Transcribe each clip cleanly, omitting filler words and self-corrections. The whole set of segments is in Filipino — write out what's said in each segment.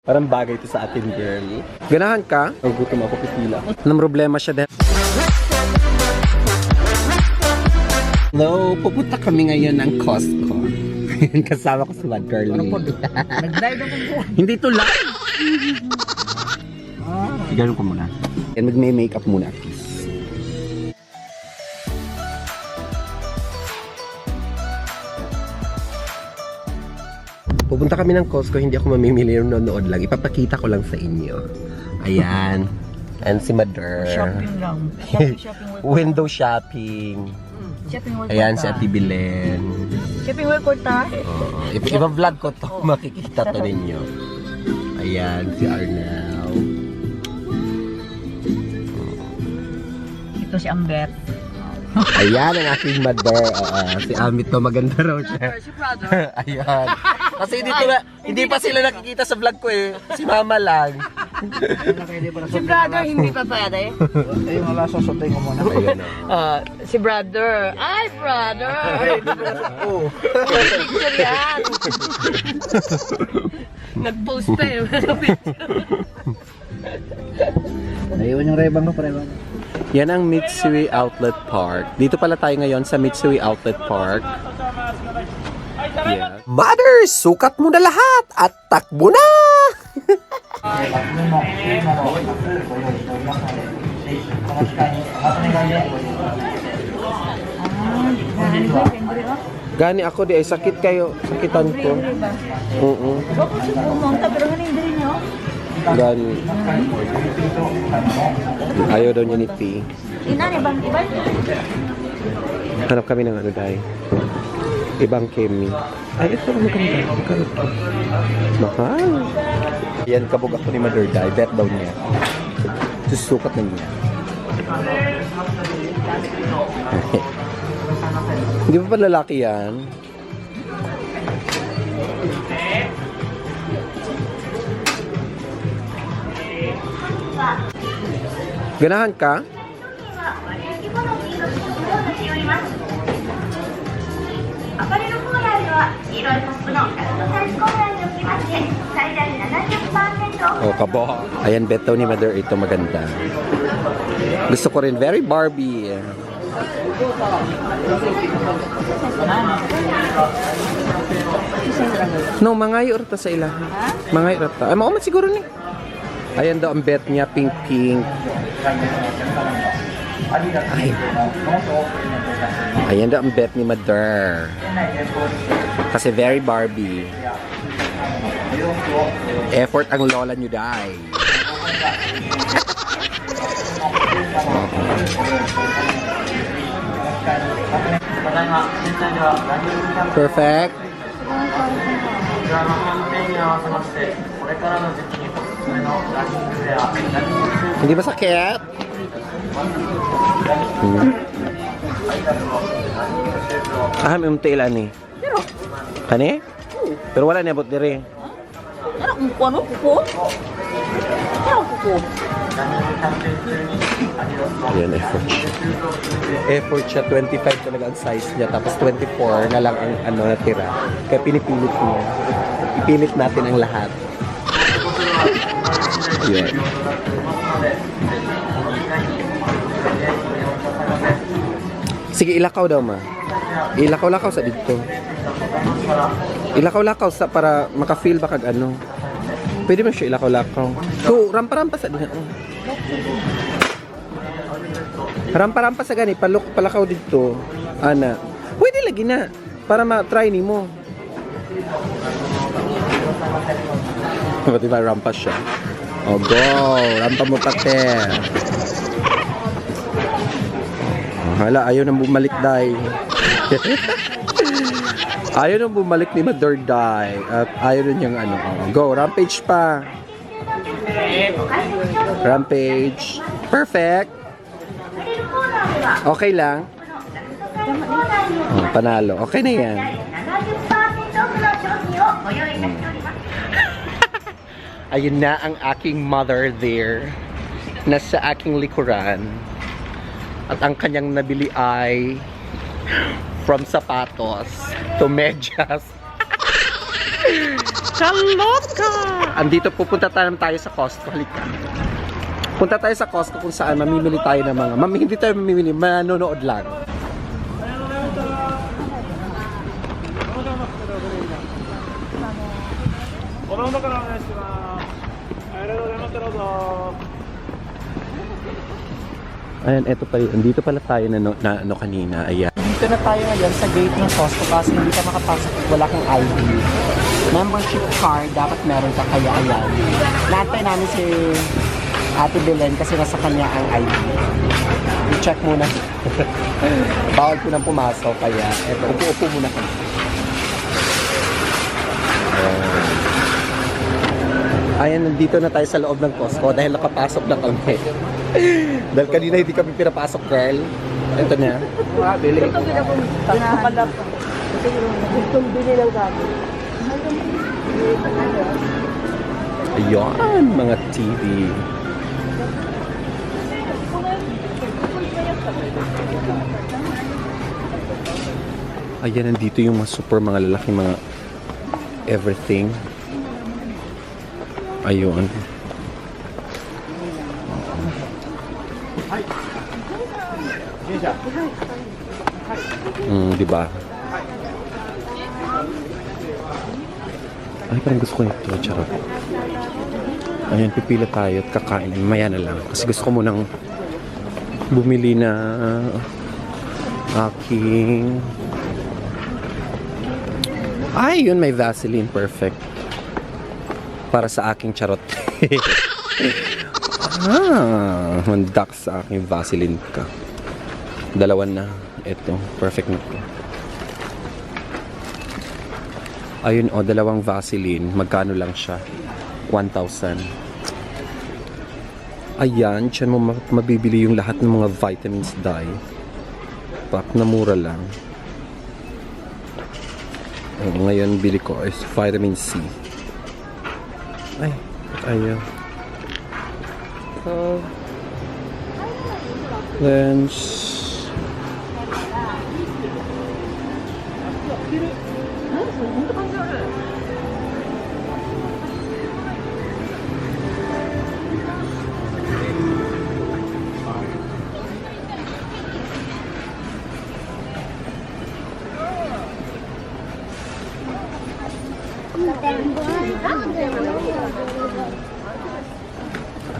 Parang bagay ito sa atin, girl. Ganahan ka? O gutom ako, pipila. Anong problema siya dahil? Hello, pupunta kami ngayon ng Costco. Kasama ko si Mad Girl. Nag-live ako po. Hindi ito live! Ganun ko muna. And mag-makeup muna. Pupunta kami ng Costco, hindi ako mamimili ng nanonood lang. Ipapakita ko lang sa inyo. Ayan. And si Mother. Shopping lang. Shopping Window shopping. Shopping work. Ayan si Ate Bilen. Shopping work ko ta. Iba-vlog ko to. Makikita to ninyo. Ayan si Arnel. Ito si Ambet. Ayan ang aking mother. Si Amit to, maganda raw siya. Si brother. Ayan. Kasi hindi pa sila nakikita sa vlog ko eh. Si mama lang. Si brother hindi pa pwede. Ay, wala, sasotay ko muna. Ayan o. Si brother. Ay, brother. Picture yan. Nag-post pa eh. Naiwan yung rebang ko, rebang. Yan ang Mitsui Outlet Park. Dito pala tayo ngayon sa Mitsui Outlet Park. Yeah. Mother, sukat mo na lahat at takbo na! Gani ako di ay sakit kayo, sakitan ko. Gani. Ayaw daw niya ni P. Hanap kami ng ano dahil. Ibang kemi. Ay, ito ang maganda. Mahal. Yan, kabog ako ni Mother Dai. Bet daw niya. Susukat na niya. Hindi pa pa lalaki yan. Ganahan ka? Oh, kabo. Ayan, bet daw ni Mother ito maganda. Gusto ko rin, very Barbie. No, mangayo rata sa ila. Mangayo rata. Ay, mauman siguro ni. Ayan daw ang bet niya, pink. Ay. Ayan daw ang bet ni Mother. Kasi very Barbie. Effort ang lola nyo, Dai. Perfect. Hindi ba sakit? May umtilan ni. Kani? Pero wala niya bot diri. Ano po? Ayan, effort siya. Effort siya, 25 talaga ang size niya. Tapos 24 na lang ang ano natira. Kaya pinipilit niya. Ipilit natin ang lahat. Ayan. Sige, ilakaw daw ma. Ilakaw-lakaw sa dito. Ilakaw-lakaw sa para maka-feel ba kag ano. Pwede mo siya ilakaw-lakaw. So, rampa-rampa sa dito. Rampa-rampa sa gani, palakaw dito. Ana. Pwede lagi na para ma-try ni mo. Diba rampa siya? Oh, go! Rampa mo pati. Hala, ayaw nang bumalik, Dai. Ayaw nang bumalik ni Mother Dai. At ayaw rin yung ano. Go, rampage pa. Rampage. Perfect. Okay lang. Panalo. Okay na yan. Ayun na ang aking mother there. Nasa aking likuran. At ang kanyang nabili ay from sapatos to medyas. Chaloka! Andito pupunta tayo sa Costco. Halika. Punta tayo sa Costco kung saan mamimili tayo ng mga... hindi tayo mamimili, manonood lang. Ayan, eto pa yun. Andito pala tayo na kanina. Ayan. Dito na tayo ngayon sa gate ng Costco kasi hindi ka makapasok at wala kang ID. Membership card, dapat meron ka, kaya ayan. Naantay namin si Ate Belen kasi nasa kanya ang ID. I-check muna. Bawal ko nang pumasok, kaya eto, upo-upo muna kami. Ayan, nandito na tayo sa loob ng Costco dahil nakapasok na kami. Dahil kanina hindi kami pinapasok, girl. Ito na. Bili. Ayan, mga TV. Ayan, nandito yung mga super, mga lalaki, mga everything. Ayun. Di ba? Ay, parang gusto ko ito. Charot. Ayan, pipila tayo at kakain. Maya na lang. Kasi gusto ko munang bumili na aking... Ay, yun, may Vaseline. Perfect. Para sa aking charot. Mandak sa aking Vaseline ka. Dalawan na. Ito. Perfect na ito. Ayun, dalawang Vaseline. Magkano lang siya? 1,000. Ayan, dyan mo mabibili yung lahat ng mga vitamins dye. Pack na mura lang. Ngayon, bili ko is vitamin C. Ay, ayaw. So, then,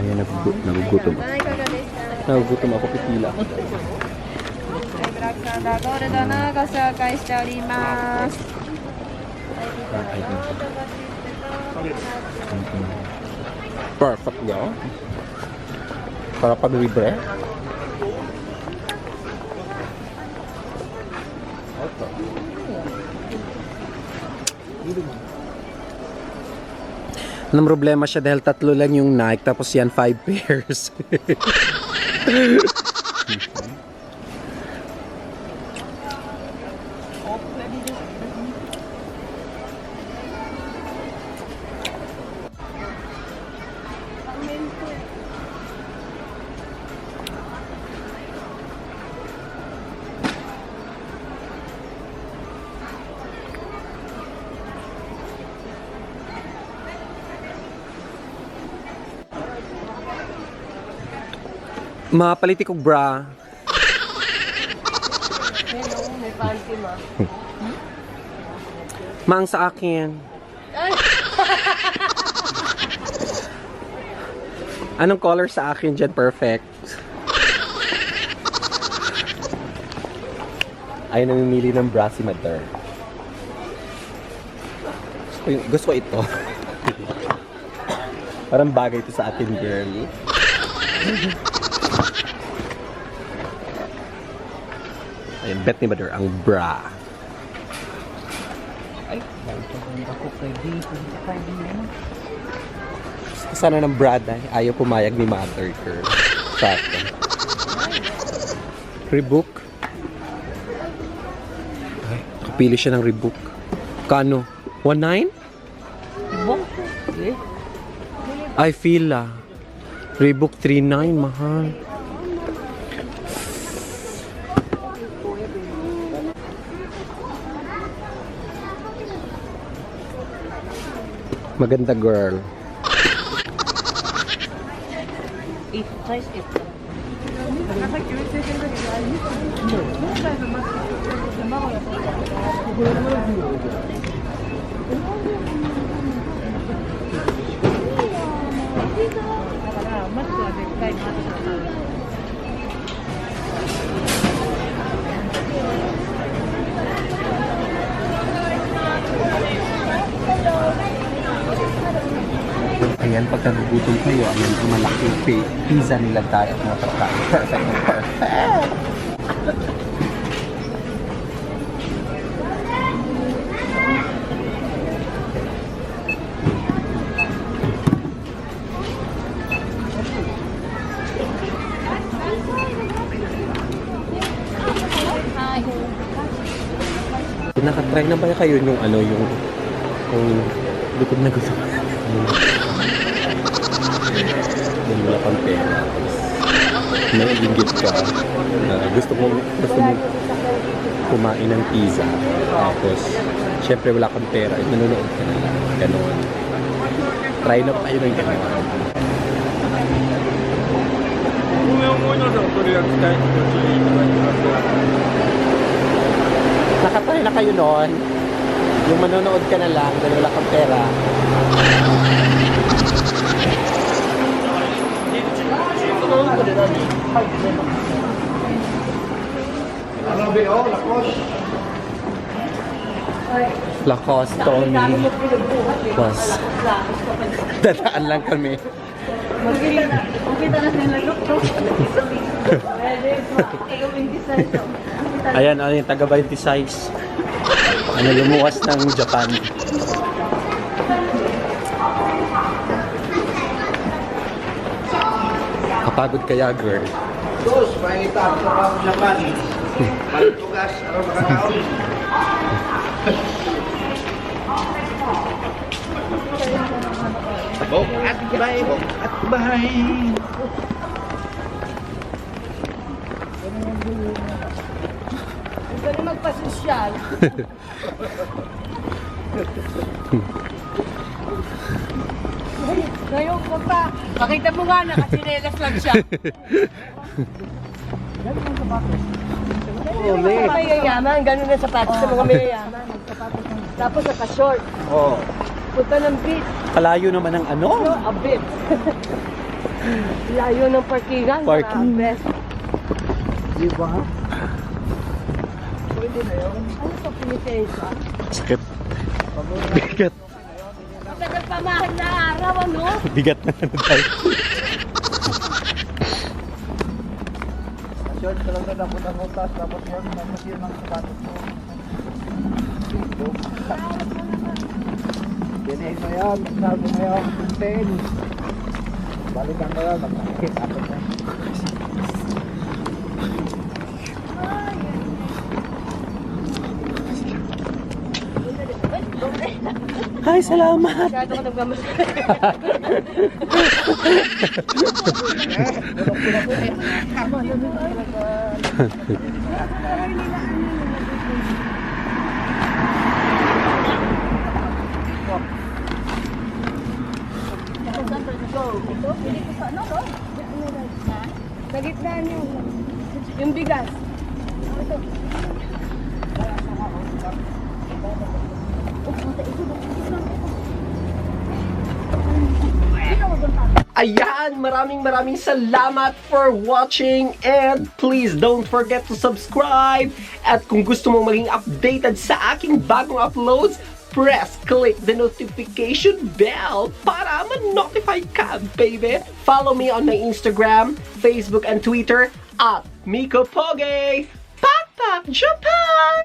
ayan, nagugutom. Nagugutom ako, pipila ako. ブラックサンダーゴールドのご紹介しております。 Perfect daw. Para pag libre. Anong problema siya dahil 3 lang yung Nike tapos yan 5 pairs. Mapaliti kong bra. May panty ma. Mang sa akin. Anong color sa akin dyan? Perfect. Ay, namimili ng bra si Mother. Gusto ko ito. Parang bagay ito sa atin, girl. Ayan, bet ni Mother ang bra. Ay, ako kay D. Sana ng bra dahil ayaw pumayag ni Mother, girl. Sakto. Reebok. Ay, kapili siya ng Reebok. Kano? 1.9? Ay, fila. Reebok 3.9, mahal. Maganda girl. 8 size 8. Ayan, pag nagugutom kayo, ayan ang malaking pizza nila tayo at mga pagkain. Perfect na perfect! Nakatry na ba kayo yung ano, yung gutom na gutom? Yung wala kang pera. May inggit ka. Gusto mo kumain ng pizza. Tapos, syempre wala kang pera. At nanonood ka na lang. Ganon. Try na ba kayo ng ganon? Nakatry na kayo noon? Yung manonood ka na lang dahil wala kang pera. Lacoste, Tommy. Was. Dadaan lang kami. Makita na sila lukto. Ayan, ano yung taga 20 size. Ano, lumuwas ng Japan. Kapagod kaya, girl. Dos, mainita ako sa mga Japan. Malitugas, ano makakaon? Bok at bahay, bok at bahay. Gusto niyo magpasosyal. Ngayon ko pa. Pakita mo nga, nakasinelas lang siya. Yung mga mayayaman, ganun na sapatos sa mga mayayaman. Tapos naka-short. Oh. Punta ng beach. Kalayo naman ng ano? No, a bit. Layo ng parkingan. Parking. Best. Diba? Ano sa pinitensya? Sakit. Bigat. Matagal pa mahal na araw, ano? Bigat na ano tayo. Short ka lang na dapat ang utas, tapos yun, tapos yun ang sapatos mo. Dinahin mo yan, magsabi mo yan, pintin. Balikan mo yan, magkakit ako mo. Ay, salamat. Masyado ka nagmamas. Sa gitna niyo. Yung bigas. Ayan, maraming salamat for watching and please don't forget to subscribe at kung gusto mong maging updated sa aking bagong uploads, click the notification bell para ma-notify ka, baby. Follow me on my Instagram, Facebook, and Twitter at Miko Poge. Papa Japan!